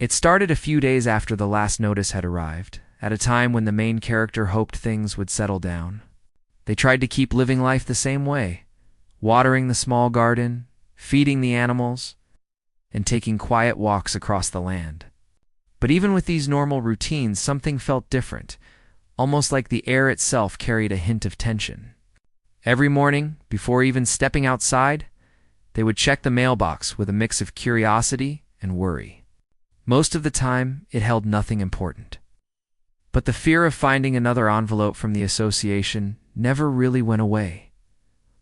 It started a few days after the last notice had arrived, at a time when the main character hoped things would settle down. They tried to keep living life the same way, watering the small garden, feeding the animals, and taking quiet walks across the land. But even with these normal routines, something felt different, almost like the air itself carried a hint of tension. Every morning, before even stepping outside, they would check the mailbox with a mix of curiosity and worry. Most of the time, it held nothing important. But the fear of finding another envelope from the association never really went away.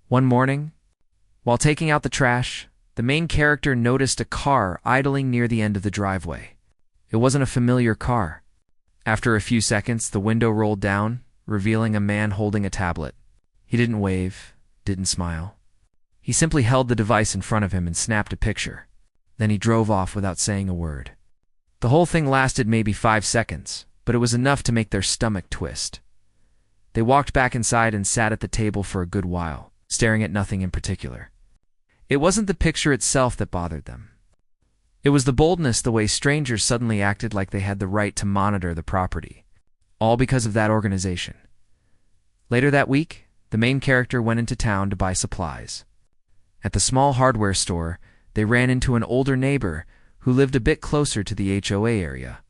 One morning, while taking out the trash, the main character noticed a car idling near the end of the driveway. It wasn't a familiar car. After a few seconds, the window rolled down, revealing a man holding a tablet. He didn't wave, didn't smile. He simply held the device in front of him and snapped a picture. Then he drove off without saying a word. The whole thing lasted maybe 5 seconds, but it was enough to make their stomach twist. They walked back inside and sat at the table for a good while, staring at nothing in particular. It wasn't the picture itself that bothered them. It was the boldness, the way strangers suddenly acted like they had the right to monitor the property, all because of that organization. Later that week, the main character went into town to buy supplies. At the small hardware store, they ran into an older neighbor who lived a bit closer to the HOA area.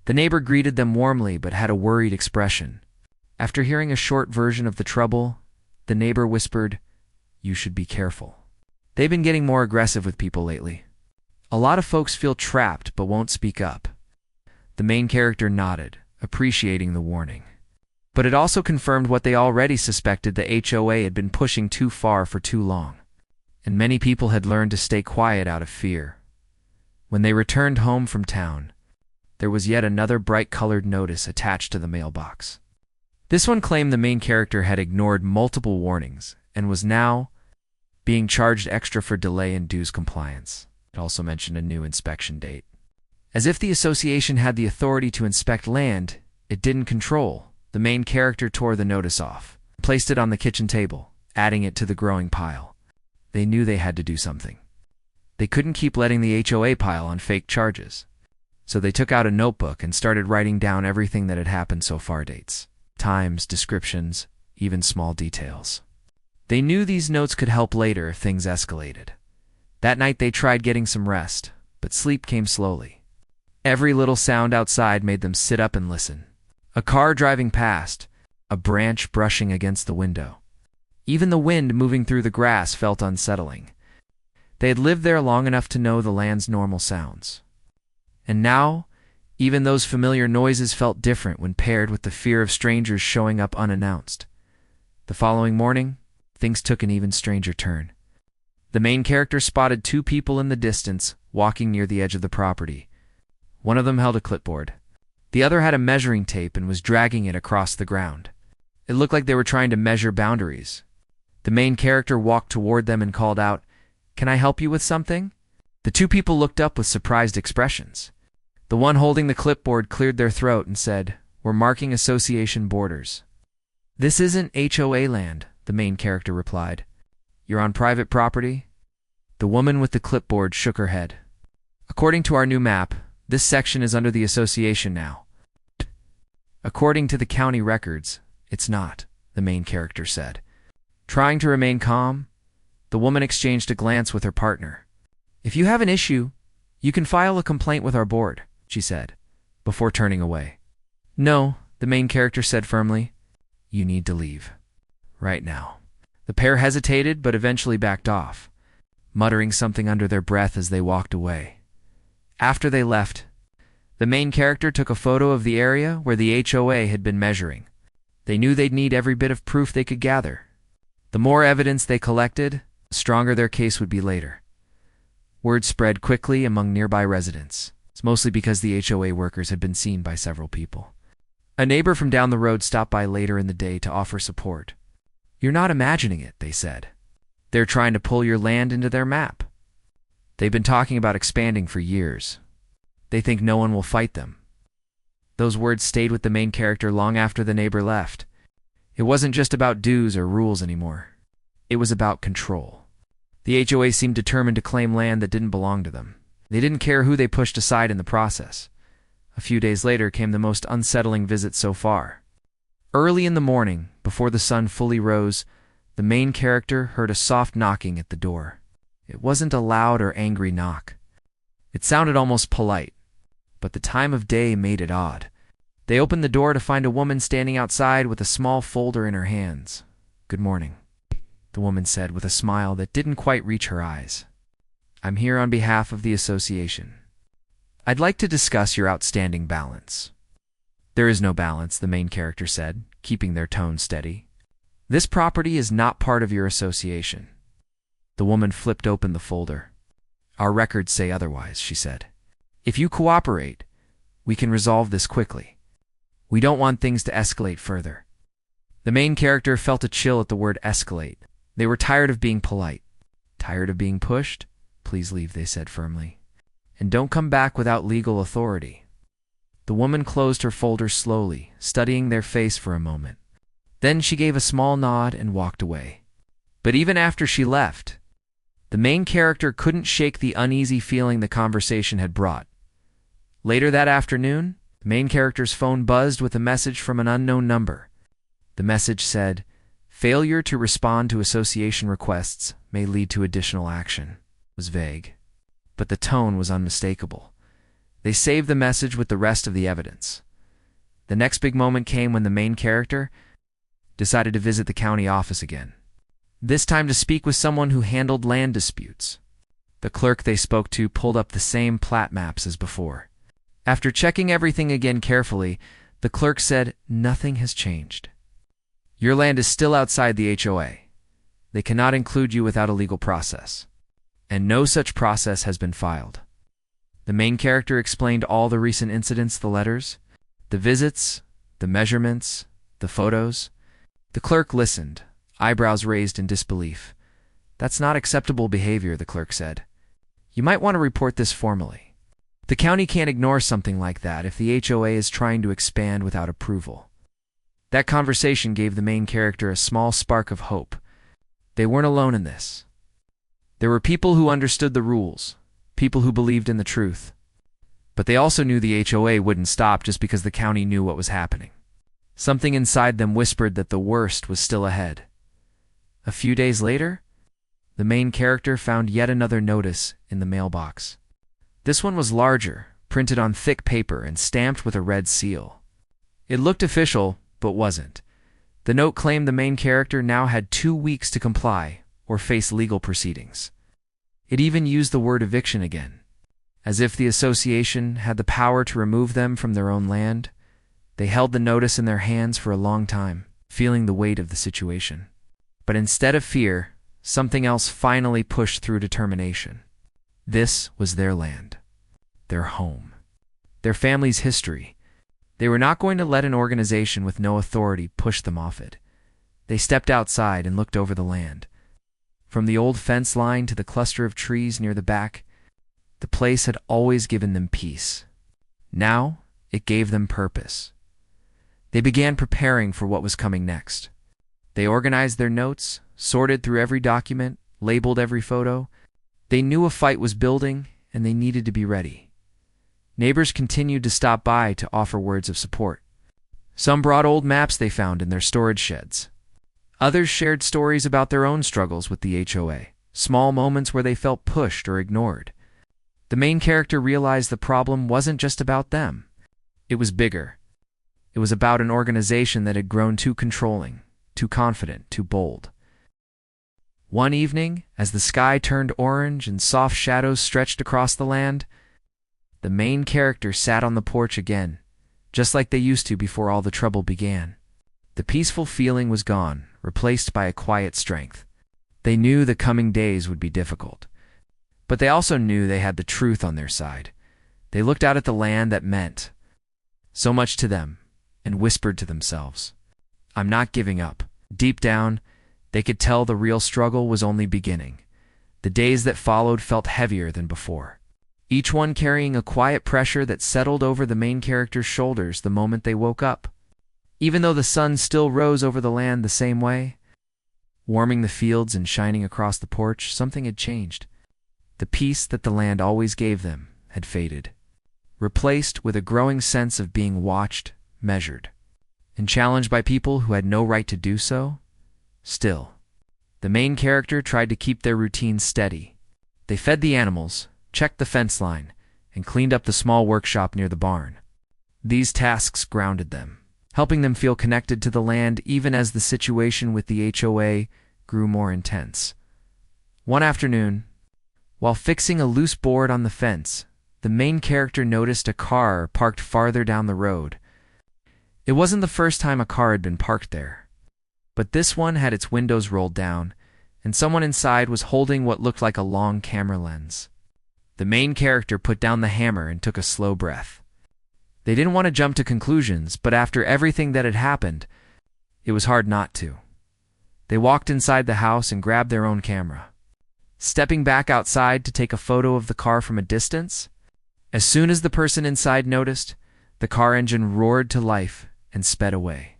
The neighbor greeted them warmly but had a worried expression. After hearing a short version of the trouble, the neighbor whispered, "You should be careful. They've been getting more aggressive with people lately. A lot of folks feel trapped but won't speak up." The main character nodded, appreciating the warning. But it also confirmed what they already suspected: the HOA had been pushing too far for too long, and many people had learned to stay quiet out of fear. When they returned home from town, there was yet another bright-colored notice attached to the mailbox. This one claimed the main character had ignored multiple warnings and was now being charged extra for delay in dues compliance. It also mentioned a new inspection date. As if the association had the authority to inspect land it didn't control, the main character tore the notice off, placed it on the kitchen table, adding it to the growing pile. They knew they had to do something. They couldn't keep letting the HOA pile on fake charges. So they took out a notebook and started writing down everything that had happened so far: dates, times, descriptions, even small details. They knew these notes could help later if things escalated. That night they tried getting some rest, but sleep came slowly. Every little sound outside made them sit up and listen. A car driving past, a branch brushing against the window. Even the wind moving through the grass felt unsettling. They had lived there long enough to know the land's normal sounds. And now, even those familiar noises felt different when paired with the fear of strangers showing up unannounced. The following morning, things took an even stranger turn. The main character spotted 2 people in the distance walking near the edge of the property. One of them held a clipboard. The other had a measuring tape and was dragging it across the ground. It looked like they were trying to measure boundaries. The main character walked toward them and called out, "Can I help you with something?" The 2 people looked up with surprised expressions. The one holding the clipboard cleared their throat and said, "We're marking association borders." "This isn't HOA land," the main character replied. "You're on private property?" The woman with the clipboard shook her head. "According to our new map, this section is under the association now." "According to the county records, it's not," the main character said. Trying to remain calm, the woman exchanged a glance with her partner. "If you have an issue, you can file a complaint with our board," she said, before turning away. "No," the main character said firmly. "You need to leave. Right now." The pair hesitated but eventually backed off, muttering something under their breath as they walked away. After they left, the main character took a photo of the area where the HOA had been measuring. They knew they'd need every bit of proof they could gather. The more evidence they collected, the stronger their case would be later. Word spread quickly among nearby residents. It's mostly because the HOA workers had been seen by several people. A neighbor from down the road stopped by later in the day to offer support. "You're not imagining it," they said. "They're trying to pull your land into their map. They've been talking about expanding for years. They think no one will fight them." Those words stayed with the main character long after the neighbor left. It wasn't just about dues or rules anymore. It was about control. The HOA seemed determined to claim land that didn't belong to them. They didn't care who they pushed aside in the process. A few days later came the most unsettling visit so far. Early in the morning, before the sun fully rose, the main character heard a soft knocking at the door. It wasn't a loud or angry knock. It sounded almost polite, but the time of day made it odd. They opened the door to find a woman standing outside with a small folder in her hands. "Good morning," the woman said with a smile that didn't quite reach her eyes. "I'm here on behalf of the association. I'd like to discuss your outstanding balance." "There is no balance," the main character said, keeping their tone steady. "This property is not part of your association." The woman flipped open the folder. "Our records say otherwise," she said. "If you cooperate, we can resolve this quickly. We don't want things to escalate further." The main character felt a chill at the word escalate. They were tired of being polite. "Tired of being pushed? Please leave," they said firmly. "And don't come back without legal authority." The woman closed her folder slowly, studying their face for a moment. Then she gave a small nod and walked away. But even after she left, the main character couldn't shake the uneasy feeling the conversation had brought. Later that afternoon, the main character's phone buzzed with a message from an unknown number. The message said, "Failure to respond to association requests may lead to additional action." It was vague, but the tone was unmistakable. They saved the message with the rest of the evidence. The next big moment came when the main character decided to visit the county office again. This time to speak with someone who handled land disputes. The clerk they spoke to pulled up the same plat maps as before. After checking everything again carefully, the clerk said, "Nothing has changed. Your land is still outside the HOA. They cannot include you without a legal process. And no such process has been filed." The main character explained all the recent incidents, the letters, the visits, the measurements, the photos. The clerk listened, eyebrows raised in disbelief. "That's not acceptable behavior," the clerk said. "You might want to report this formally. The county can't ignore something like that if the HOA is trying to expand without approval." That conversation gave the main character a small spark of hope. They weren't alone in this. There were people who understood the rules, people who believed in the truth. But they also knew the HOA wouldn't stop just because the county knew what was happening. Something inside them whispered that the worst was still ahead. A few days later, the main character found yet another notice in the mailbox. This one was larger, printed on thick paper and stamped with a red seal. It looked official, but wasn't. The note claimed the main character now had 2 weeks to comply or face legal proceedings. It even used the word eviction again, as if the association had the power to remove them from their own land. They held the notice in their hands for a long time, feeling the weight of the situation. But instead of fear, something else finally pushed through determination. This was their land, their home, their family's history. They were not going to let an organization with no authority push them off it. They stepped outside and looked over the land. From the old fence line to the cluster of trees near the back, the place had always given them peace. Now, it gave them purpose. They began preparing for what was coming next. They organized their notes, sorted through every document, labeled every photo. They knew a fight was building, and they needed to be ready. Neighbors continued to stop by to offer words of support. Some brought old maps they found in their storage sheds. Others shared stories about their own struggles with the HOA, small moments where they felt pushed or ignored. The main character realized the problem wasn't just about them. It was bigger. It was about an organization that had grown too controlling, too confident, too bold. One evening, as the sky turned orange and soft shadows stretched across the land, the main character sat on the porch again, just like they used to before all the trouble began. The peaceful feeling was gone, replaced by a quiet strength. They knew the coming days would be difficult, but they also knew they had the truth on their side. They looked out at the land that meant so much to them and whispered to themselves, "I'm not giving up." Deep down, they could tell the real struggle was only beginning. The days that followed felt heavier than before, each one carrying a quiet pressure that settled over the main character's shoulders the moment they woke up. Even though the sun still rose over the land the same way, warming the fields and shining across the porch, something had changed. The peace that the land always gave them had faded, replaced with a growing sense of being watched, measured, and challenged by people who had no right to do so. Still, the main character tried to keep their routines steady. They fed the animals, checked the fence line, and cleaned up the small workshop near the barn. These tasks grounded them, helping them feel connected to the land even as the situation with the HOA grew more intense. One afternoon, while fixing a loose board on the fence, the main character noticed a car parked farther down the road. It wasn't the first time a car had been parked there, but this one had its windows rolled down, and someone inside was holding what looked like a long camera lens. The main character put down the hammer and took a slow breath. They didn't want to jump to conclusions, but after everything that had happened, it was hard not to. They walked inside the house and grabbed their own camera, stepping back outside to take a photo of the car from a distance. As soon as the person inside noticed, the car engine roared to life and sped away,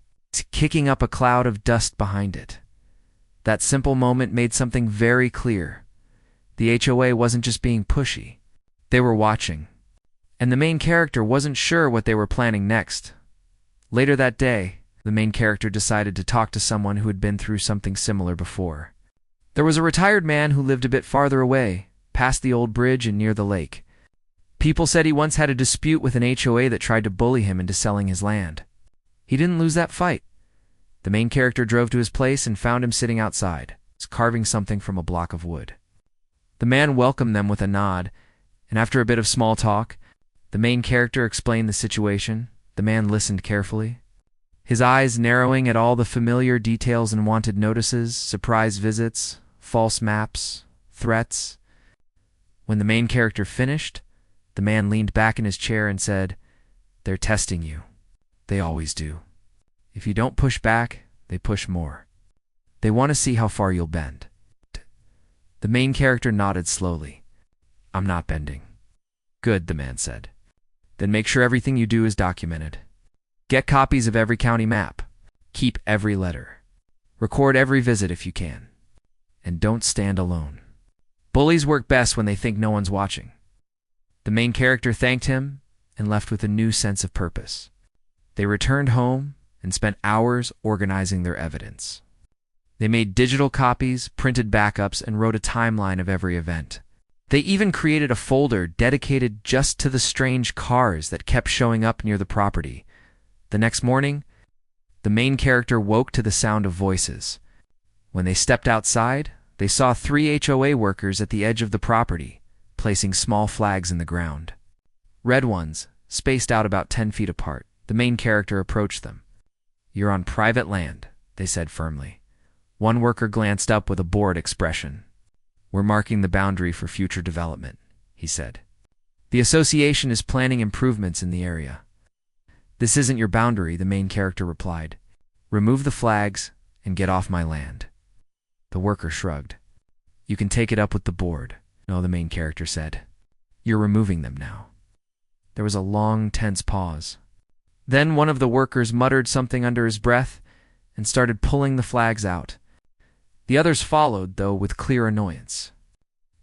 kicking up a cloud of dust behind it. That simple moment made something very clear. The HOA wasn't just being pushy. They were watching. And the main character wasn't sure what they were planning next. Later that day, the main character decided to talk to someone who had been through something similar before. There was a retired man who lived a bit farther away, past the old bridge and near the lake. People said he once had a dispute with an HOA that tried to bully him into selling his land. He didn't lose that fight. The main character drove to his place and found him sitting outside, carving something from a block of wood. The man welcomed them with a nod, and after a bit of small talk, the main character explained the situation. The man listened carefully, his eyes narrowing at all the familiar details and wanted notices, surprise visits, false maps, threats. When the main character finished, the man leaned back in his chair and said, "They're testing you. They always do. If you don't push back, they push more. They want to see how far you'll bend." The main character nodded slowly. "I'm not bending." "Good," the man said. "Then make sure everything you do is documented. Get copies of every county map. Keep every letter. Record every visit if you can. And don't stand alone. Bullies work best when they think no one's watching." The main character thanked him and left with a new sense of purpose. They returned home and spent hours organizing their evidence. They made digital copies, printed backups, and wrote a timeline of every event. They even created a folder dedicated just to the strange cars that kept showing up near the property. The next morning, the main character woke to the sound of voices. When they stepped outside, they saw 3 HOA workers at the edge of the property, placing small flags in the ground. Red ones, spaced out about 10 feet apart. The main character approached them. "You're on private land," they said firmly. One worker glanced up with a bored expression. "We're marking the boundary for future development," he said. "The association is planning improvements in the area." "This isn't your boundary," the main character replied. "Remove the flags and get off my land." The worker shrugged. "You can take it up with the board." "No," the main character said. "You're removing them now." There was a long, tense pause. Then one of the workers muttered something under his breath and started pulling the flags out. The others followed, though with clear annoyance.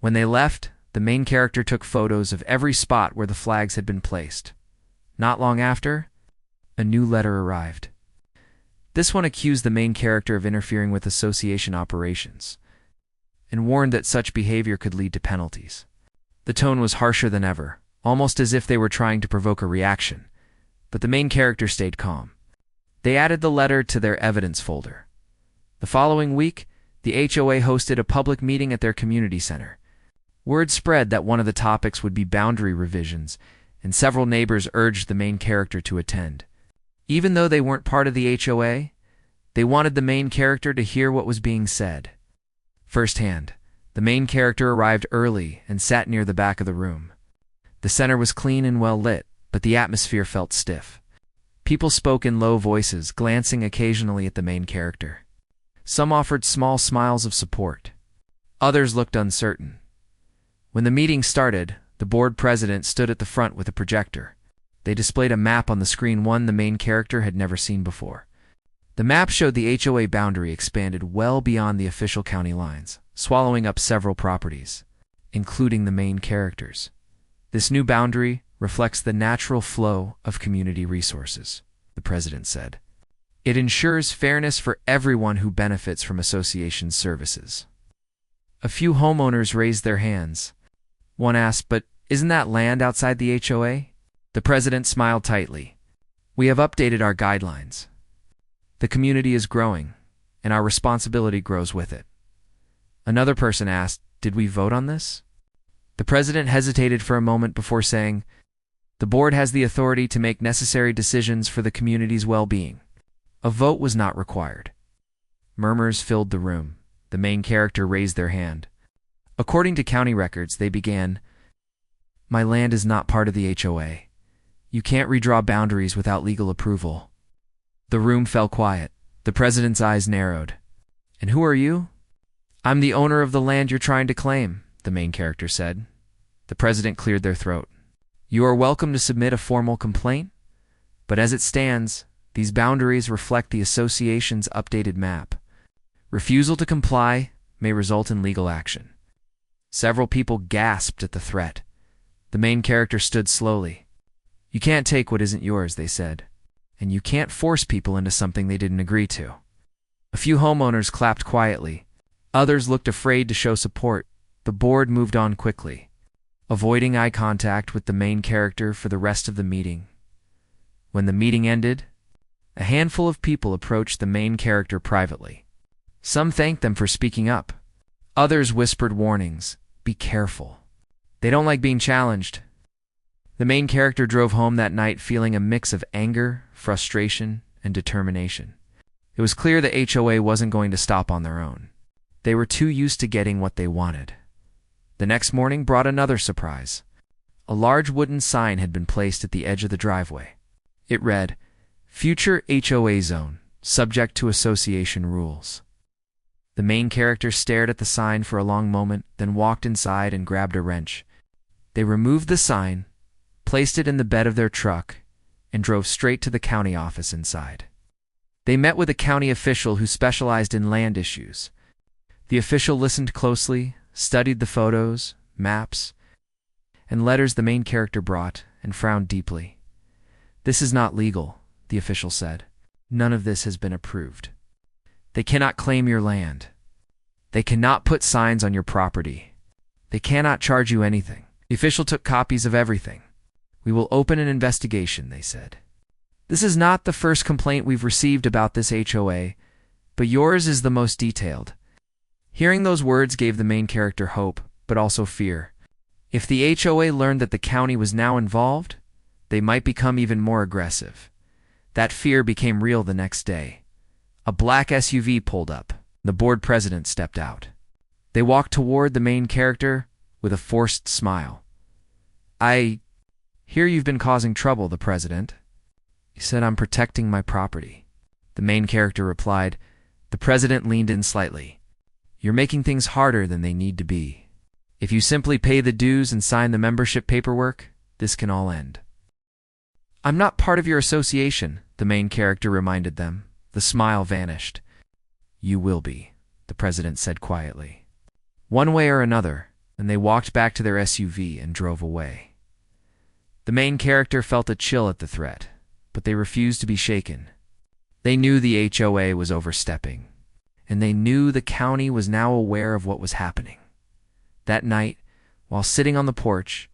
When they left, the main character took photos of every spot where the flags had been placed. Not long after, a new letter arrived. This one accused the main character of interfering with association operations and warned that such behavior could lead to penalties. The tone was harsher than ever, almost as if they were trying to provoke a reaction, but the main character stayed calm. They added the letter to their evidence folder. The following week, the HOA hosted a public meeting at their community center. Word spread that one of the topics would be boundary revisions, and several neighbors urged the main character to attend. Even though they weren't part of the HOA, they wanted the main character to hear what was being said. Firsthand, the main character arrived early and sat near the back of the room. The center was clean and well lit, but the atmosphere felt stiff. People spoke in low voices, glancing occasionally at the main character. Some offered small smiles of support. Others looked uncertain. When the meeting started, the board president stood at the front with a projector. They displayed a map on the screen, one the main character had never seen before. The map showed the HOA boundary expanded well beyond the official county lines, swallowing up several properties. including the main characters. This new boundary reflects the natural flow of community resources, the president said. It ensures fairness for everyone who benefits from association services. A few homeowners raised their hands. One asked, "But isn't that land outside the HOA?" The president smiled tightly. "We have updated our guidelines. The community is growing, and our responsibility grows with it." Another person asked, "Did we vote on this?" The president hesitated for a moment before saying, "The board has the authority to make necessary decisions for the community's well-being." A vote was not required. Murmurs filled the room. The main character raised their hand. According to county records, they began, "My land is not part of the HOA. You can't redraw boundaries without legal approval." The room fell quiet. The president's eyes narrowed. "And who are you?" "I'm the owner of the land you're trying to claim," the main character said. The president cleared their throat. "You are welcome to submit a formal complaint, but as it stands, these boundaries reflect the association's updated map. Refusal to comply may result in legal action." Several people gasped at the threat. The main character stood slowly. "You can't take what isn't yours," they said, "and you can't force people into something they didn't agree to." A few homeowners clapped quietly. Others looked afraid to show support. The board moved on quickly, avoiding eye contact with the main character for the rest of the meeting. When the meeting ended, a handful of people approached the main character privately. Some thanked them for speaking up. Others whispered warnings, "Be careful. They don't like being challenged." The main character drove home that night feeling a mix of anger, frustration, and determination. It was clear the HOA wasn't going to stop on their own. They were too used to getting what they wanted. The next morning brought another surprise. A large wooden sign had been placed at the edge of the driveway. It read, "Future HOA Zone, subject to association rules." The main character stared at the sign for a long moment, then walked inside and grabbed a wrench. They removed the sign, placed it in the bed of their truck, and drove straight to the county office inside. They met with a county official who specialized in land issues. The official listened closely, studied the photos, maps, and letters the main character brought, and frowned deeply. "This is not legal," the official said. "None of this has been approved. They cannot claim your land. They cannot put signs on your property. They cannot charge you anything." The official took copies of everything. "We will open an investigation," they said. "This is not the first complaint we've received about this HOA, but yours is the most detailed." Hearing those words gave the main character hope, but also fear. If the HOA learned that the county was now involved, they might become even more aggressive. That fear became real the next day. A black SUV pulled up. The board president stepped out. They walked toward the main character with a forced smile. "I hear you've been causing trouble," the president. He said, "I'm protecting my property." The main character replied. The president leaned in slightly. "You're making things harder than they need to be. If you simply pay the dues and sign the membership paperwork, this can all end." "I'm not part of your association," the main character reminded them. The smile vanished. "You will be," the president said quietly. One way or another, and they walked back to their SUV and drove away. The main character felt a chill at the threat, but they refused to be shaken. They knew the HOA was overstepping, and they knew the county was now aware of what was happening. That night, while sitting on the porch,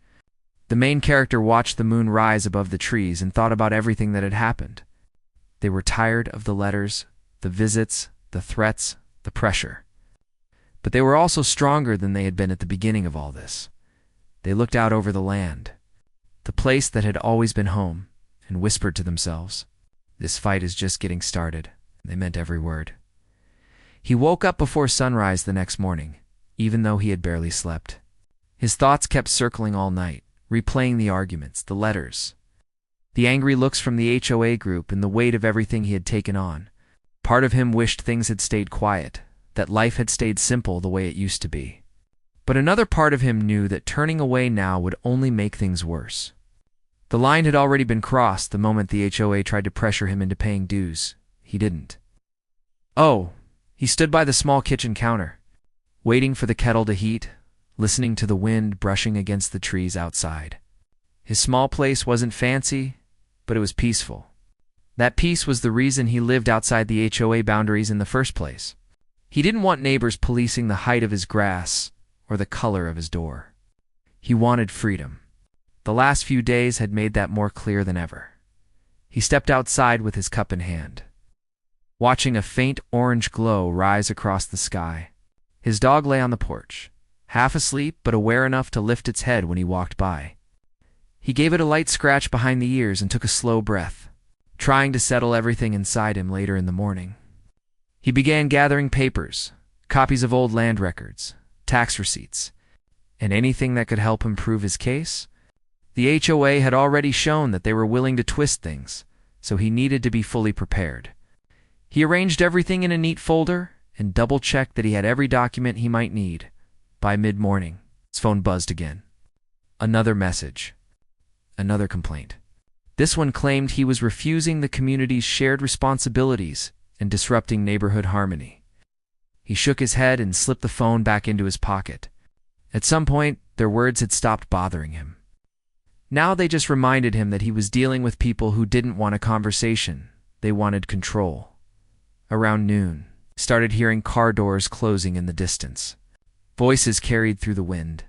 the main character watched the moon rise above the trees and thought about everything that had happened. They were tired of the letters, the visits, the threats, the pressure. But they were also stronger than they had been at the beginning of all this. They looked out over the land, the place that had always been home, and whispered to themselves, "This fight is just getting started." They meant every word. He woke up before sunrise the next morning, even though he had barely slept. His thoughts kept circling all night, replaying the arguments, the letters, the angry looks from the HOA group, and the weight of everything he had taken on. Part of him wished things had stayed quiet, that life had stayed simple the way it used to be. But another part of him knew that turning away now would only make things worse. The line had already been crossed the moment the HOA tried to pressure him into paying dues. He didn't. He stood by the small kitchen counter, waiting for the kettle to heat, listening to the wind brushing against the trees outside. His small place wasn't fancy, but it was peaceful. That peace was the reason he lived outside the HOA boundaries in the first place. He didn't want neighbors policing the height of his grass or the color of his door. He wanted freedom. The last few days had made that more clear than ever. He stepped outside with his cup in hand, watching a faint orange glow rise across the sky. His dog lay on the porch, half asleep but aware enough to lift its head when he walked by. He gave it a light scratch behind the ears and took a slow breath, trying to settle everything inside him later in the morning. He began gathering papers, copies of old land records, tax receipts, and anything that could help him prove his case. The HOA had already shown that they were willing to twist things, so he needed to be fully prepared. He arranged everything in a neat folder and double-checked that he had every document he might need. By mid-morning, his phone buzzed again. Another message. Another complaint. This one claimed he was refusing the community's shared responsibilities and disrupting neighborhood harmony. He shook his head and slipped the phone back into his pocket. At some point, their words had stopped bothering him. Now they just reminded him that he was dealing with people who didn't want a conversation. They wanted control. Around noon, he started hearing car doors closing in the distance. Voices carried through the wind.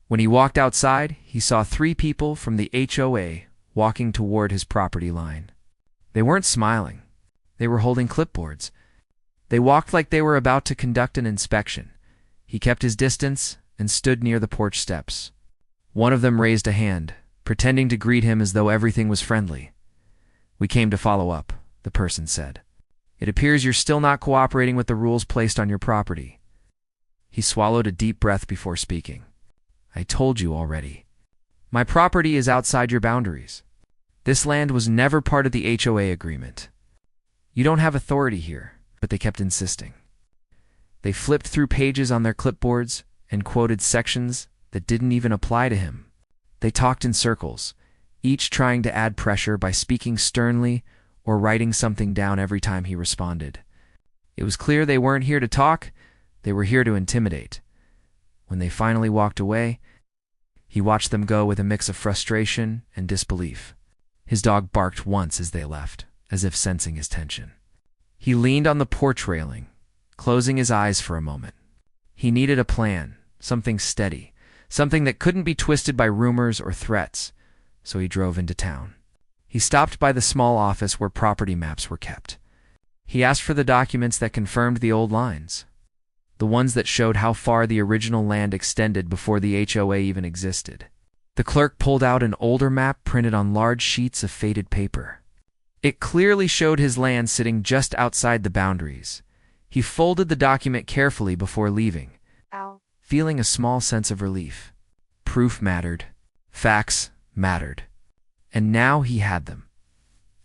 When he walked outside, he saw 3 people from the HOA walking toward his property line. They weren't smiling. They were holding clipboards. They walked like they were about to conduct an inspection. He kept his distance and stood near the porch steps. One of them raised a hand, pretending to greet him as though everything was friendly. "We came to follow up," the person said. "It appears you're still not cooperating with the rules placed on your property." He swallowed a deep breath before speaking. "I told you already. My property is outside your boundaries. This land was never part of the HOA agreement. You don't have authority here," but they kept insisting. They flipped through pages on their clipboards and quoted sections that didn't even apply to him. They talked in circles, each trying to add pressure by speaking sternly or writing something down every time he responded. It was clear they weren't here to talk, they were here to intimidate. When they finally walked away, he watched them go with a mix of frustration and disbelief. His dog barked once as they left, as if sensing his tension. He leaned on the porch railing, closing his eyes for a moment. He needed a plan, something steady, something that couldn't be twisted by rumors or threats, so he drove into town. He stopped by the small office where property maps were kept. He asked for the documents that confirmed the old lines, the ones that showed how far the original land extended before the HOA even existed. The clerk pulled out an older map printed on large sheets of faded paper. It clearly showed his land sitting just outside the boundaries. He folded the document carefully before leaving, feeling a small sense of relief. Proof mattered. Facts mattered. And now he had them.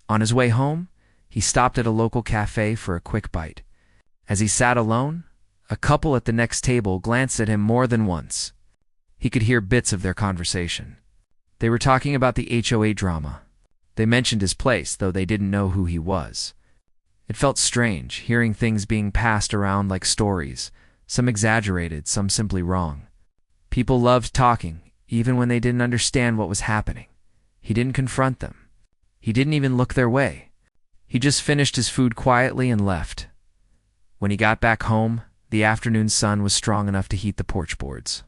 On his way home, he stopped at a local cafe for a quick bite. As he sat alone, a couple at the next table glanced at him more than once. He could hear bits of their conversation. They were talking about the HOA drama. They mentioned his place, though they didn't know who he was. It felt strange, hearing things being passed around like stories, some exaggerated, some simply wrong. People loved talking, even when they didn't understand what was happening. He didn't confront them. He didn't even look their way. He just finished his food quietly and left. When he got back home, the afternoon sun was strong enough to heat the porch boards.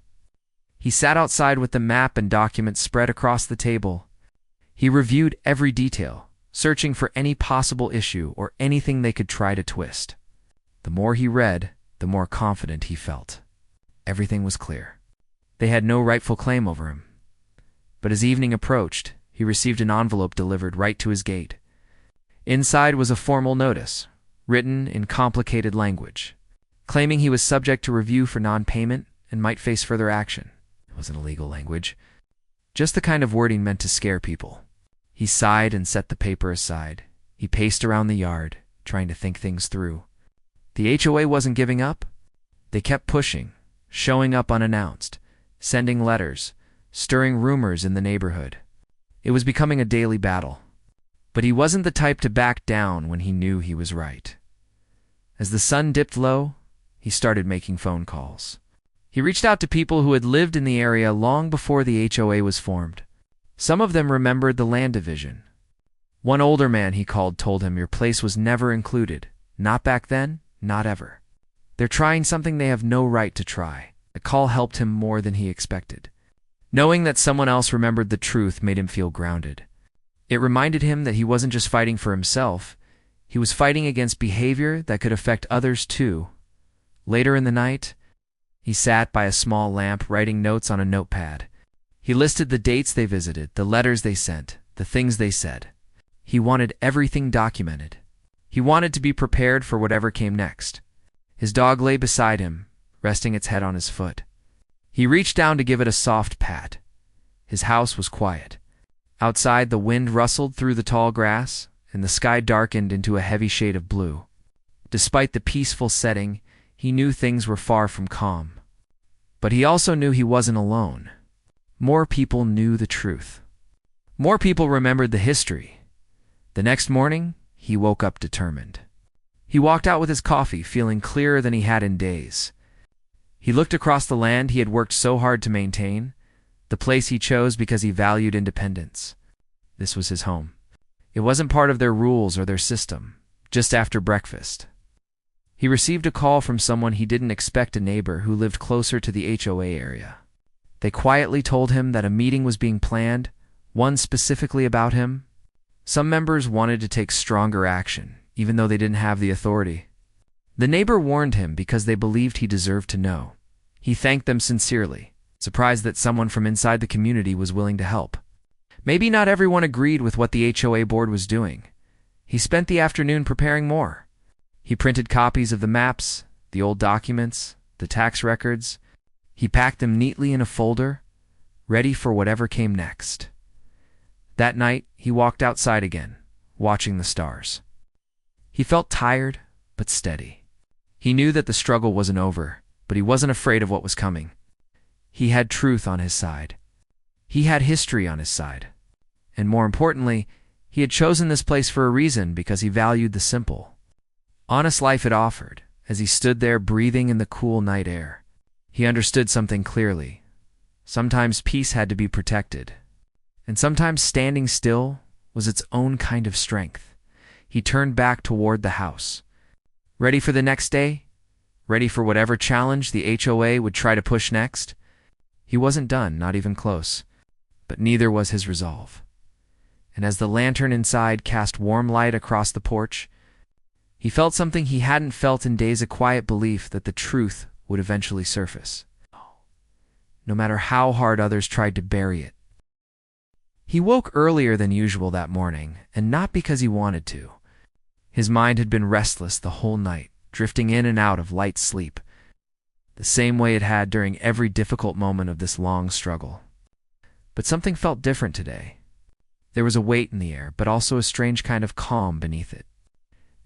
He sat outside with the map and documents spread across the table. He reviewed every detail, searching for any possible issue or anything they could try to twist. The more he read, the more confident he felt. Everything was clear. They had no rightful claim over him. But as evening approached, he received an envelope delivered right to his gate. Inside was a formal notice, written in complicated language, claiming he was subject to review for non-payment and might face further action. It wasn't illegal language, just the kind of wording meant to scare people. He sighed and set the paper aside. He paced around the yard, trying to think things through. The HOA wasn't giving up. They kept pushing, showing up unannounced, sending letters, stirring rumors in the neighborhood. It was becoming a daily battle. But he wasn't the type to back down when he knew he was right. As the sun dipped low, he started making phone calls. He reached out to people who had lived in the area long before the HOA was formed. Some of them remembered the land division. One older man he called told him, "Your place was never included. Not back then, not ever. They're trying something they have no right to try." The call helped him more than he expected. Knowing that someone else remembered the truth made him feel grounded. It reminded him that he wasn't just fighting for himself, he was fighting against behavior that could affect others too. Later in the night, he sat by a small lamp writing notes on a notepad. He listed the dates they visited, the letters they sent, the things they said. He wanted everything documented. He wanted to be prepared for whatever came next. His dog lay beside him, resting its head on his foot. He reached down to give it a soft pat. His house was quiet. Outside, the wind rustled through the tall grass, and the sky darkened into a heavy shade of blue. Despite the peaceful setting, he knew things were far from calm. But he also knew he wasn't alone. More people knew the truth. More people remembered the history. The next morning, he woke up determined. He walked out with his coffee, feeling clearer than he had in days. He looked across the land he had worked so hard to maintain, the place he chose because he valued independence. This was his home. It wasn't part of their rules or their system. Just after breakfast, he received a call from someone he didn't expect, a neighbor who lived closer to the HOA area. They quietly told him that a meeting was being planned, one specifically about him. Some members wanted to take stronger action, even though they didn't have the authority. The neighbor warned him because they believed he deserved to know. He thanked them sincerely, surprised that someone from inside the community was willing to help. Maybe not everyone agreed with what the HOA board was doing. He spent the afternoon preparing more. He printed copies of the maps, the old documents, the tax records. He packed them neatly in a folder, ready for whatever came next. That night, he walked outside again, watching the stars. He felt tired, but steady. He knew that the struggle wasn't over, but he wasn't afraid of what was coming. He had truth on his side. He had history on his side. And more importantly, he had chosen this place for a reason, because he valued the simple, honest life it offered. As he stood there breathing in the cool night air, he understood something clearly. Sometimes peace had to be protected, and sometimes standing still was its own kind of strength. He turned back toward the house. Ready for the next day? Ready for whatever challenge the HOA would try to push next? He wasn't done, not even close. But neither was his resolve. And as the lantern inside cast warm light across the porch, he felt something he hadn't felt in days, a quiet belief that the truth would eventually surface, no matter how hard others tried to bury it. He woke earlier than usual that morning, and not because he wanted to. His mind had been restless the whole night, drifting in and out of light sleep, the same way it had during every difficult moment of this long struggle. But something felt different today. There was a weight in the air, but also a strange kind of calm beneath it.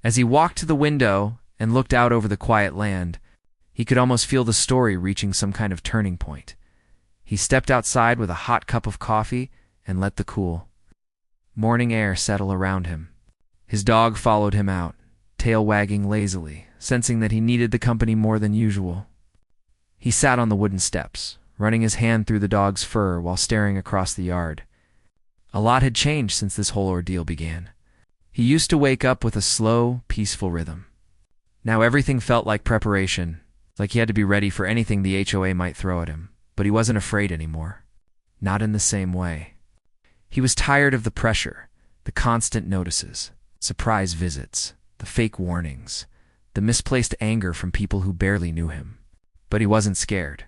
As he walked to the window and looked out over the quiet land, he could almost feel the story reaching some kind of turning point. He stepped outside with a hot cup of coffee and let the cool morning air settle around him. His dog followed him out, tail wagging lazily, sensing that he needed the company more than usual. He sat on the wooden steps, running his hand through the dog's fur while staring across the yard. A lot had changed since this whole ordeal began. He used to wake up with a slow, peaceful rhythm. Now everything felt like preparation, like he had to be ready for anything the HOA might throw at him. But he wasn't afraid anymore. Not in the same way. He was tired of the pressure, the constant notices, surprise visits, the fake warnings, the misplaced anger from people who barely knew him. But he wasn't scared.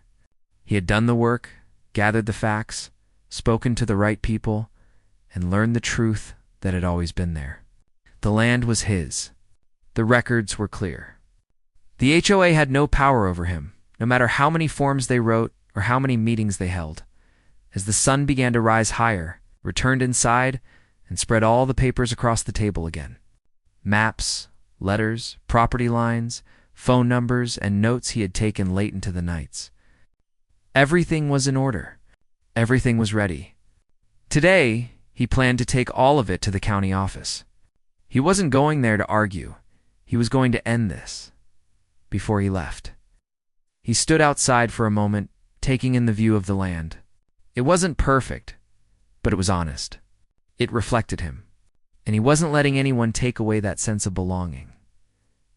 He had done the work, gathered the facts, spoken to the right people, and learned the truth that had always been there. The land was his. The records were clear. The HOA had no power over him, no matter how many forms they wrote or how many meetings they held. As the sun began to rise higher, returned inside, and spread all the papers across the table again. Maps, letters, property lines, phone numbers, and notes he had taken late into the nights. Everything was in order. Everything was ready. Today, he planned to take all of it to the county office. He wasn't going there to argue. He was going to end this before he left. He stood outside for a moment, taking in the view of the land. It wasn't perfect, but it was honest. It reflected him, and he wasn't letting anyone take away that sense of belonging.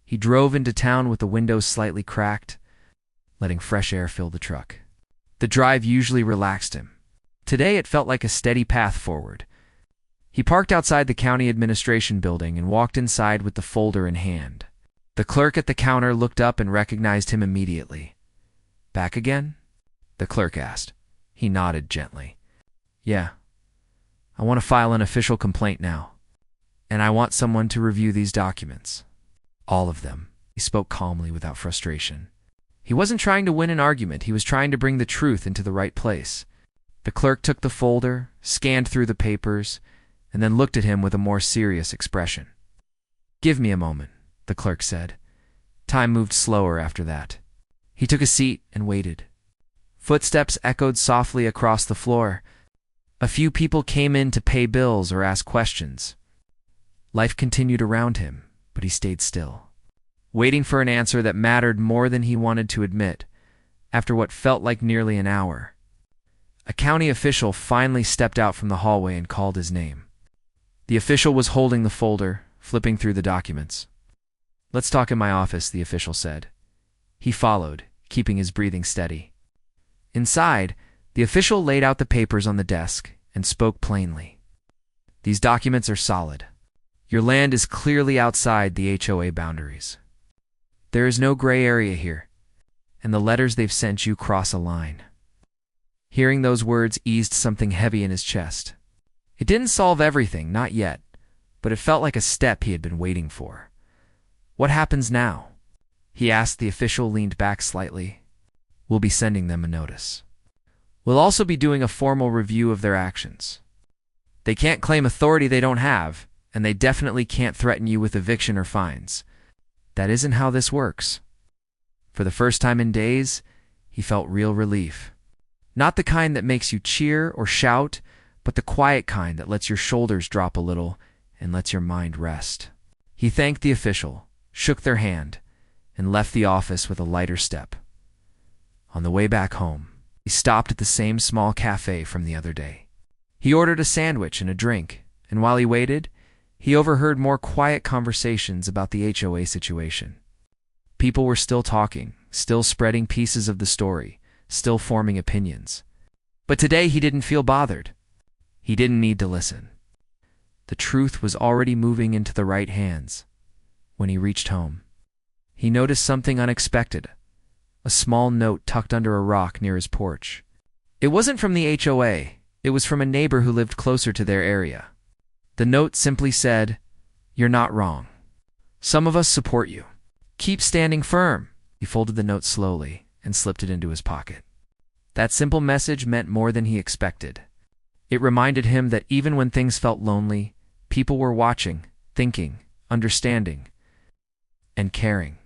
He drove into town with the windows slightly cracked, letting fresh air fill the truck. The drive usually relaxed him. Today it felt like a steady path forward. He parked outside the county administration building and walked inside with the folder in hand. The clerk at the counter looked up and recognized him immediately. "Back again?" the clerk asked. He nodded gently. "Yeah. I want to file an official complaint now. And I want someone to review these documents. All of them." He spoke calmly without frustration. He wasn't trying to win an argument. He was trying to bring the truth into the right place. The clerk took the folder, scanned through the papers, and then looked at him with a more serious expression. "Give me a moment," the clerk said. Time moved slower after that. He took a seat and waited. Footsteps echoed softly across the floor. A few people came in to pay bills or ask questions. Life continued around him, but he stayed still, waiting for an answer that mattered more than he wanted to admit. After what felt like nearly an hour, a county official finally stepped out from the hallway and called his name. The official was holding the folder, flipping through the documents. "Let's talk in my office," the official said. He followed, keeping his breathing steady. Inside, the official laid out the papers on the desk and spoke plainly. "These documents are solid. Your land is clearly outside the HOA boundaries. There is no gray area here, and the letters they've sent you cross a line." Hearing those words eased something heavy in his chest. It didn't solve everything, not yet, but it felt like a step he had been waiting for. "What happens now?" he asked. The official leaned back slightly. "We'll be sending them a notice. We'll also be doing a formal review of their actions. They can't claim authority they don't have, and they definitely can't threaten you with eviction or fines. That isn't how this works." For the first time in days, he felt real relief. Not the kind that makes you cheer or shout, but the quiet kind that lets your shoulders drop a little and lets your mind rest. He thanked the official, shook their hand, and left the office with a lighter step. On the way back home, he stopped at the same small cafe from the other day. He ordered a sandwich and a drink, and while he waited, he overheard more quiet conversations about the HOA situation. People were still talking, still spreading pieces of the story, still forming opinions. But today he didn't feel bothered. He didn't need to listen. The truth was already moving into the right hands. When he reached home, he noticed something unexpected, a small note tucked under a rock near his porch. It wasn't from the HOA, it was from a neighbor who lived closer to their area. The note simply said, "You're not wrong. Some of us support you. Keep standing firm." He folded the note slowly and slipped it into his pocket. That simple message meant more than he expected. It reminded him that even when things felt lonely, people were watching, thinking, understanding, and caring.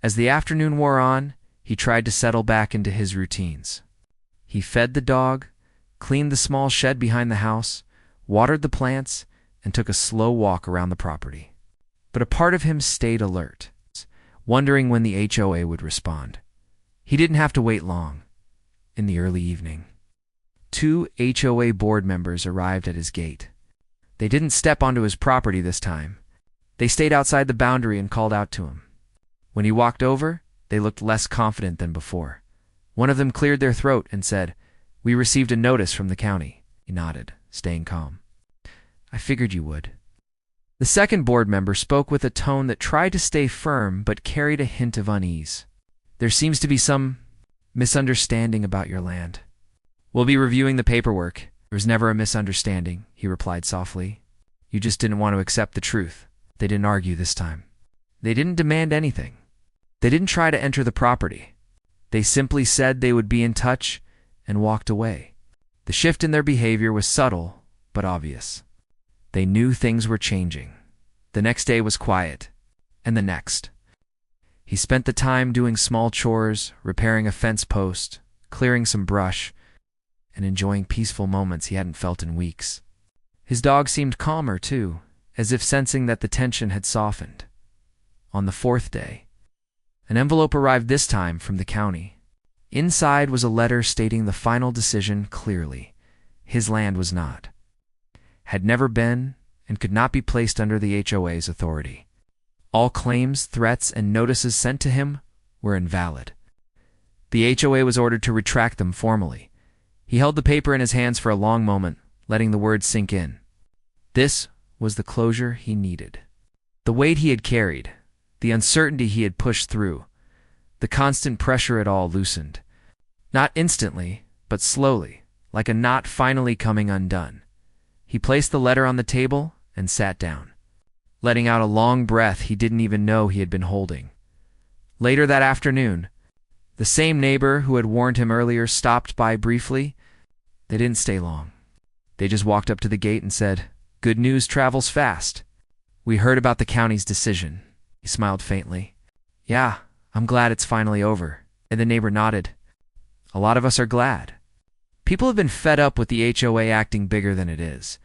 As the afternoon wore on, he tried to settle back into his routines. He fed the dog, cleaned the small shed behind the house, watered the plants, and took a slow walk around the property. But a part of him stayed alert, wondering when the HOA would respond. He didn't have to wait long. In the early evening, 2 HOA board members arrived at his gate. They didn't step onto his property this time. They stayed outside the boundary and called out to him. When he walked over, they looked less confident than before. One of them cleared their throat and said, "We received a notice from the county." He nodded, staying calm. "I figured you would." The second board member spoke with a tone that tried to stay firm but carried a hint of unease. "There seems to be some misunderstanding about your land." "We'll be reviewing the paperwork. There was never a misunderstanding," he replied softly. "You just didn't want to accept the truth." They didn't argue this time. They didn't demand anything. They didn't try to enter the property. They simply said they would be in touch and walked away. The shift in their behavior was subtle but obvious. They knew things were changing. The next day was quiet, and the next. He spent the time doing small chores, repairing a fence post, clearing some brush, and enjoying peaceful moments he hadn't felt in weeks. His dog seemed calmer, too, as if sensing that the tension had softened. On the 4th day, An envelope arrived this time from the county. Inside was a letter stating the final decision clearly. His land was not, had never been, and could not be placed under the HOA's authority. All claims, threats, and notices sent to him were invalid. The HOA was ordered to retract them formally. He held the paper in his hands for a long moment, letting the words sink in. This was the closure he needed. The weight he had carried, the uncertainty he had pushed through, the constant pressure it all loosened. Not instantly, but slowly, like a knot finally coming undone. He placed the letter on the table and sat down, letting out a long breath he didn't even know he had been holding. Later that afternoon, the same neighbor who had warned him earlier stopped by briefly. They didn't stay long. They just walked up to the gate and said, "Good news travels fast. We heard about the county's decision." He smiled faintly. "Yeah, I'm glad it's finally over." And the neighbor nodded. "A lot of us are glad. People have been fed up with the HOA acting bigger than it is.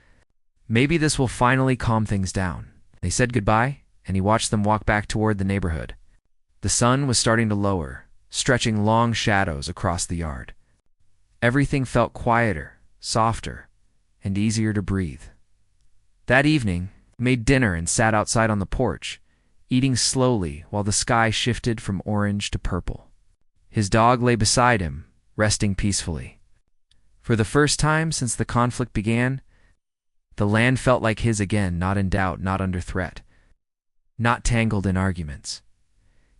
Maybe this will finally calm things down." They said goodbye, and he watched them walk back toward the neighborhood. The sun was starting to lower, stretching long shadows across the yard. Everything felt quieter, softer, and easier to breathe. That evening, he made dinner and sat outside on the porch, eating slowly while the sky shifted from orange to purple. His dog lay beside him, resting peacefully. For the first time since the conflict began, the land felt like his again, not in doubt, not under threat, not tangled in arguments.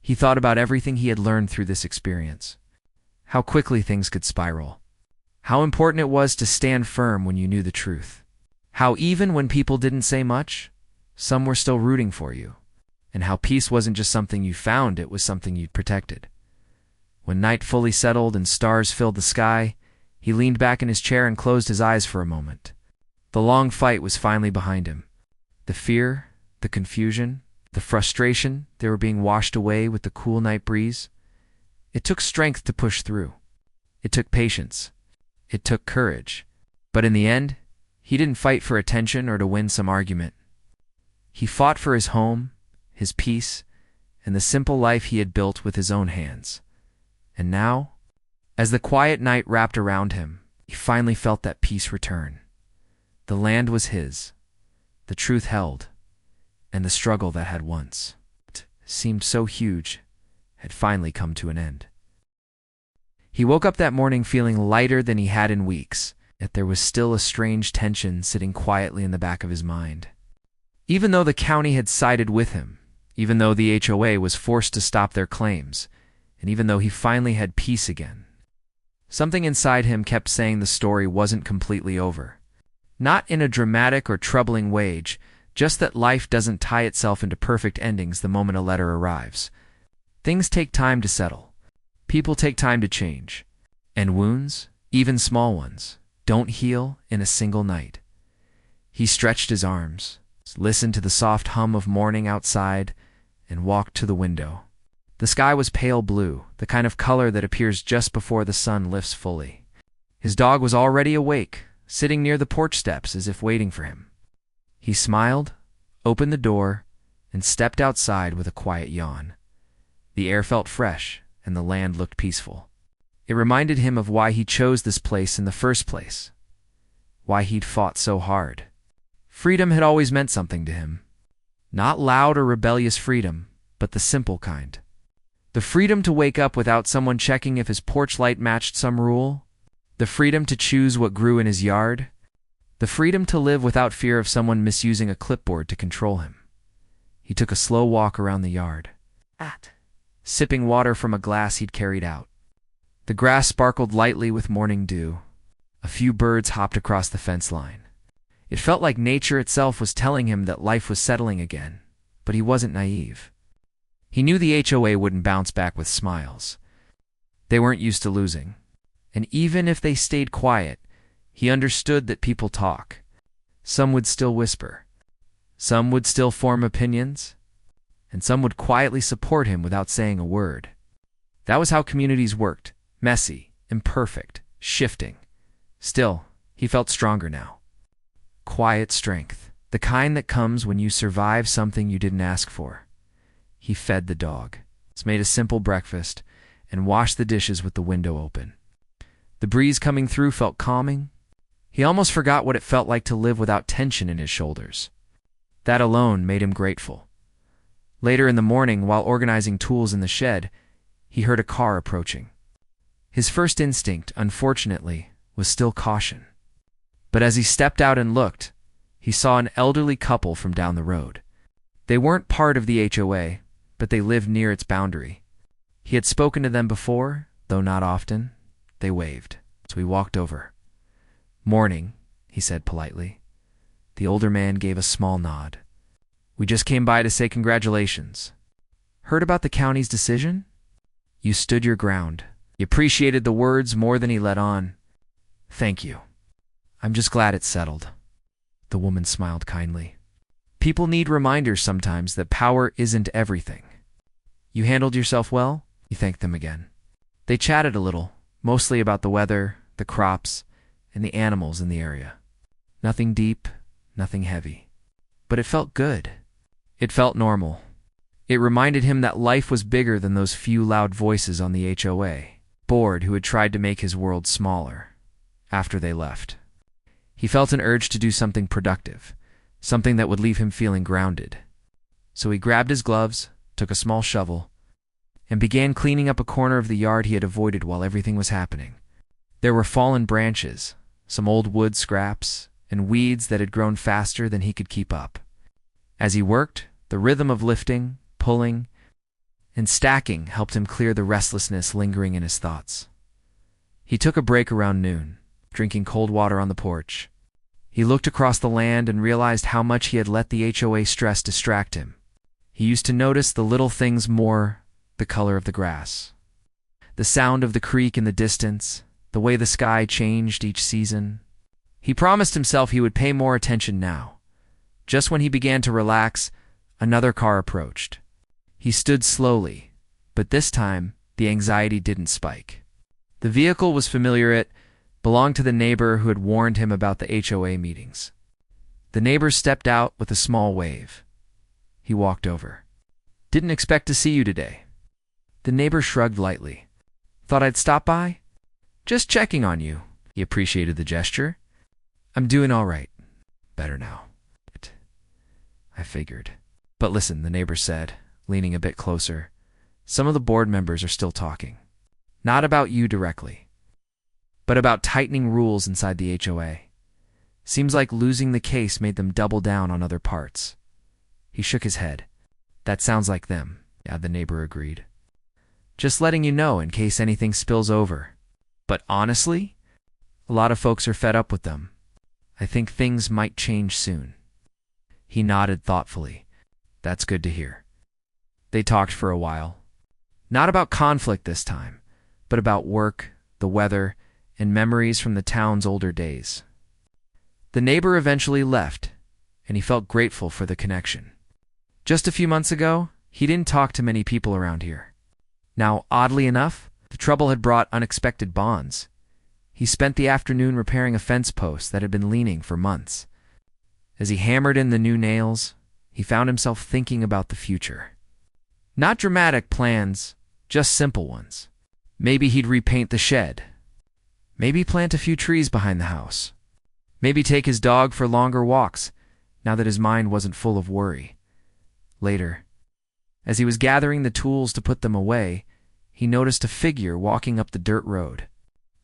He thought about everything he had learned through this experience. How quickly things could spiral. How important it was to stand firm when you knew the truth. How even when people didn't say much, some were still rooting for you. And how peace wasn't just something you found, it was something you'd protected. When night fully settled and stars filled the sky, he leaned back in his chair and closed his eyes for a moment. The long fight was finally behind him. The fear, the confusion, the frustration, they were being washed away with the cool night breeze. It took strength to push through. It took patience. It took courage. But in the end, he didn't fight for attention or to win some argument. He fought for his home, his peace, and the simple life he had built with his own hands. And now, as the quiet night wrapped around him, he finally felt that peace return. The land was his, the truth held, and the struggle that had once seemed so huge had finally come to an end. He woke up that morning feeling lighter than he had in weeks, yet there was still a strange tension sitting quietly in the back of his mind. Even though the county had sided with him, even though the HOA was forced to stop their claims, and even though he finally had peace again, something inside him kept saying the story wasn't completely over. Not in a dramatic or troubling way, just that life doesn't tie itself into perfect endings the moment a letter arrives. Things take time to settle. People take time to change. And wounds, even small ones, don't heal in a single night. He stretched his arms, listened to the soft hum of morning outside, and walked to the window. The sky was pale blue, the kind of color that appears just before the sun lifts fully. His dog was already awake, sitting near the porch steps as if waiting for him. He smiled, opened the door, and stepped outside with a quiet yawn. The air felt fresh, and the land looked peaceful. It reminded him of why he chose this place in the first place, why he'd fought so hard. Freedom had always meant something to him. Not loud or rebellious freedom, but the simple kind. The freedom to wake up without someone checking if his porch light matched some rule. The freedom to choose what grew in his yard. The freedom to live without fear of someone misusing a clipboard to control him. He took a slow walk around the yard, sipping water from a glass he'd carried out. The grass sparkled lightly with morning dew. A few birds hopped across the fence line. It felt like nature itself was telling him that life was settling again, but he wasn't naive. He knew the HOA wouldn't bounce back with smiles. They weren't used to losing. And even if they stayed quiet, he understood that people talk. Some would still whisper. Some would still form opinions. And some would quietly support him without saying a word. That was how communities worked. Messy, imperfect, shifting. Still, he felt stronger now. Quiet strength. The kind that comes when you survive something you didn't ask for. He fed the dog. made a simple breakfast, and washed the dishes with the window open. The breeze coming through felt calming. He almost forgot what it felt like to live without tension in his shoulders. That alone made him grateful. Later in the morning, while organizing tools in the shed, he heard a car approaching. His first instinct, unfortunately, was still caution. But as he stepped out and looked, he saw an elderly couple from down the road. They weren't part of the HOA, but they lived near its boundary. He had spoken to them before, though not often. They waved, so he walked over. "Morning," he said politely. The older man gave a small nod. "We just came by to say congratulations. Heard about the county's decision?" You stood your ground. He appreciated the words more than he let on. "Thank you. I'm just glad it's settled." The woman smiled kindly. People need reminders sometimes that power isn't everything. "You handled yourself well?" He thanked them again. They chatted a little, mostly about the weather, the crops, and the animals in the area. Nothing deep, nothing heavy. But it felt good. It felt normal. It reminded him that life was bigger than those few loud voices on the HOA board who had tried to make his world smaller after they left. He felt an urge to do something productive, something that would leave him feeling grounded. So he grabbed his gloves, took a small shovel, and began cleaning up a corner of the yard he had avoided while everything was happening. There were fallen branches, some old wood scraps, and weeds that had grown faster than he could keep up. As he worked, the rhythm of lifting, pulling, and stacking helped him clear the restlessness lingering in his thoughts. He took a break around noon, drinking cold water on the porch. He looked across the land and realized how much he had let the HOA stress distract him. He used to notice the little things more, the color of the grass, the sound of the creek in the distance, the way the sky changed each season. He promised himself he would pay more attention now. Just when he began to relax, another car approached. He stood slowly, but this time the anxiety didn't spike. The vehicle was familiar. It belonged to the neighbor who had warned him about the HOA meetings. The neighbor stepped out with a small wave. He walked over. "Didn't expect to see you today." The neighbor shrugged lightly. "Thought I'd stop by? Just checking on you." He appreciated the gesture. "I'm doing all right. Better now." "I figured." "But listen," the neighbor said, leaning a bit closer. "Some of the board members are still talking. Not about you directly, but about tightening rules inside the HOA. Seems like losing the case made them double down on other parts." He shook his head. "That sounds like them." "Yeah," the neighbor agreed. "Just letting you know in case anything spills over. But honestly, a lot of folks are fed up with them. I think things might change soon." He nodded thoughtfully. "That's good to hear." They talked for a while. Not about conflict this time, but about work, the weather, and memories from the town's older days. The neighbor eventually left, and he felt grateful for the connection. Just a few months ago, he didn't talk to many people around here. Now, oddly enough, the trouble had brought unexpected bonds. He spent the afternoon repairing a fence post that had been leaning for months. As he hammered in the new nails, he found himself thinking about the future. Not dramatic plans, just simple ones. Maybe he'd repaint the shed. Maybe plant a few trees behind the house. Maybe take his dog for longer walks, now that his mind wasn't full of worry. Later, as he was gathering the tools to put them away, he noticed a figure walking up the dirt road.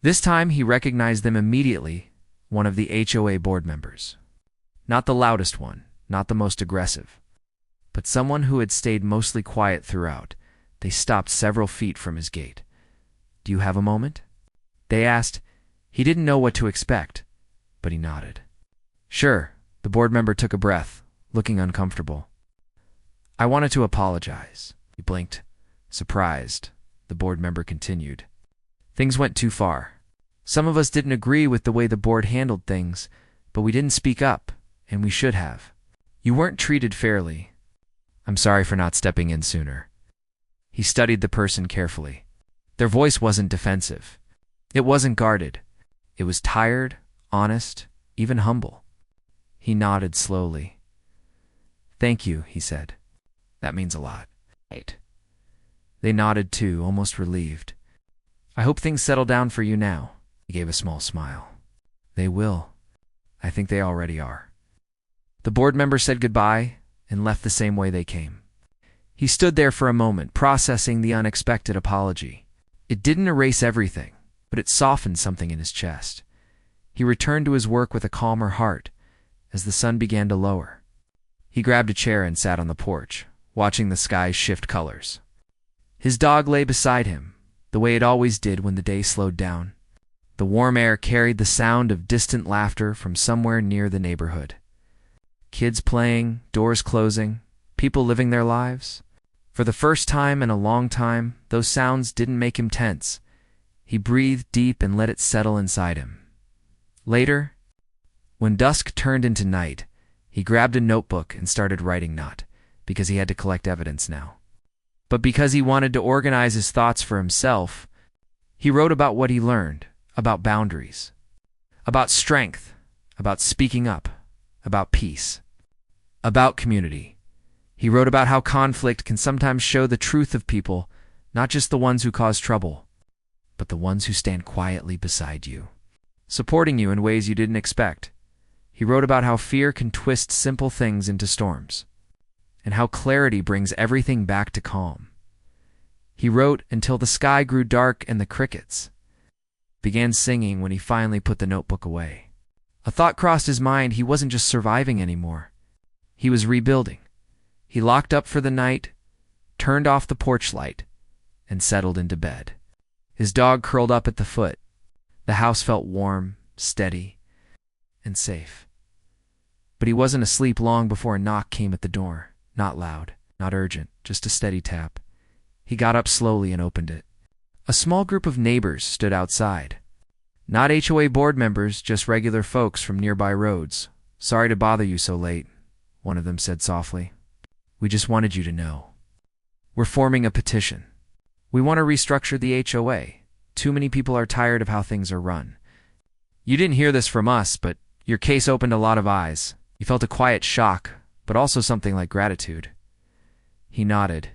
This time he recognized them immediately, one of the HOA board members. Not the loudest one, not the most aggressive, but someone who had stayed mostly quiet throughout. They stopped several feet from his gate. "Do you have a moment?" they asked. He didn't know what to expect, but he nodded. "Sure." The board member took a breath, looking uncomfortable. "I wanted to apologize." He blinked, surprised. The board member continued. "Things went too far. Some of us didn't agree with the way the board handled things, but we didn't speak up, and we should have. You weren't treated fairly. I'm sorry for not stepping in sooner." He studied the person carefully. Their voice wasn't defensive. It wasn't guarded. It was tired, honest, even humble. He nodded slowly. "Thank you," he said. "That means a lot." "Right." They nodded too, almost relieved. "I hope things settle down for you now." He gave a small smile. "They will. I think they already are." The board members said goodbye and left the same way they came. He stood there for a moment, processing the unexpected apology. It didn't erase everything, but it softened something in his chest. He returned to his work with a calmer heart as the sun began to lower. He grabbed a chair and sat on the porch, watching the skies shift colors. His dog lay beside him, the way it always did when the day slowed down. The warm air carried the sound of distant laughter from somewhere near the neighborhood. Kids playing, doors closing, people living their lives. For the first time in a long time, those sounds didn't make him tense. He breathed deep and let it settle inside him. Later, when dusk turned into night, he grabbed a notebook and started writing, not because he had to collect evidence now, but because he wanted to organize his thoughts for himself. He wrote about what he learned, about boundaries, about strength, about speaking up, about peace, about community. He wrote about how conflict can sometimes show the truth of people, not just the ones who cause trouble, but the ones who stand quietly beside you, supporting you in ways you didn't expect. He wrote about how fear can twist simple things into storms, and how clarity brings everything back to calm. He wrote until the sky grew dark and the crickets began singing when he finally put the notebook away. A thought crossed his mind. He wasn't just surviving anymore. He was rebuilding. He locked up for the night, turned off the porch light, and settled into bed. His dog curled up at the foot. The house felt warm, steady, and safe. But he wasn't asleep long before a knock came at the door. Not loud, not urgent, just a steady tap. He got up slowly and opened it. A small group of neighbors stood outside. Not HOA board members, just regular folks from nearby roads. "Sorry to bother you so late," one of them said softly. "We just wanted you to know. We're forming a petition. We want to restructure the HOA. Too many people are tired of how things are run. You didn't hear this from us, but your case opened a lot of eyes." He felt a quiet shock, but also something like gratitude. He nodded.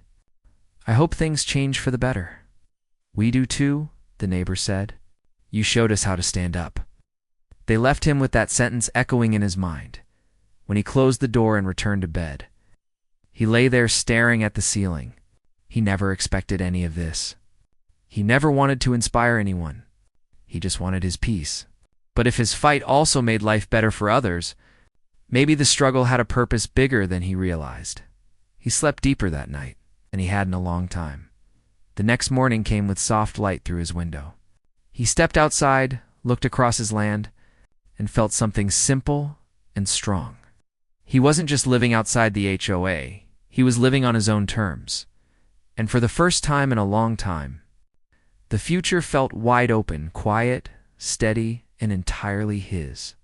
"I hope things change for the better." "We do too," the neighbor said. "You showed us how to stand up." They left him with that sentence echoing in his mind. When he closed the door and returned to bed, he lay there staring at the ceiling. He never expected any of this. He never wanted to inspire anyone. He just wanted his peace. But if his fight also made life better for others, maybe the struggle had a purpose bigger than he realized. He slept deeper that night than he had in a long time. The next morning came with soft light through his window. He stepped outside, looked across his land, and felt something simple and strong. He wasn't just living outside the HOA, he was living on his own terms. And for the first time in a long time, the future felt wide open, quiet, steady, and entirely his.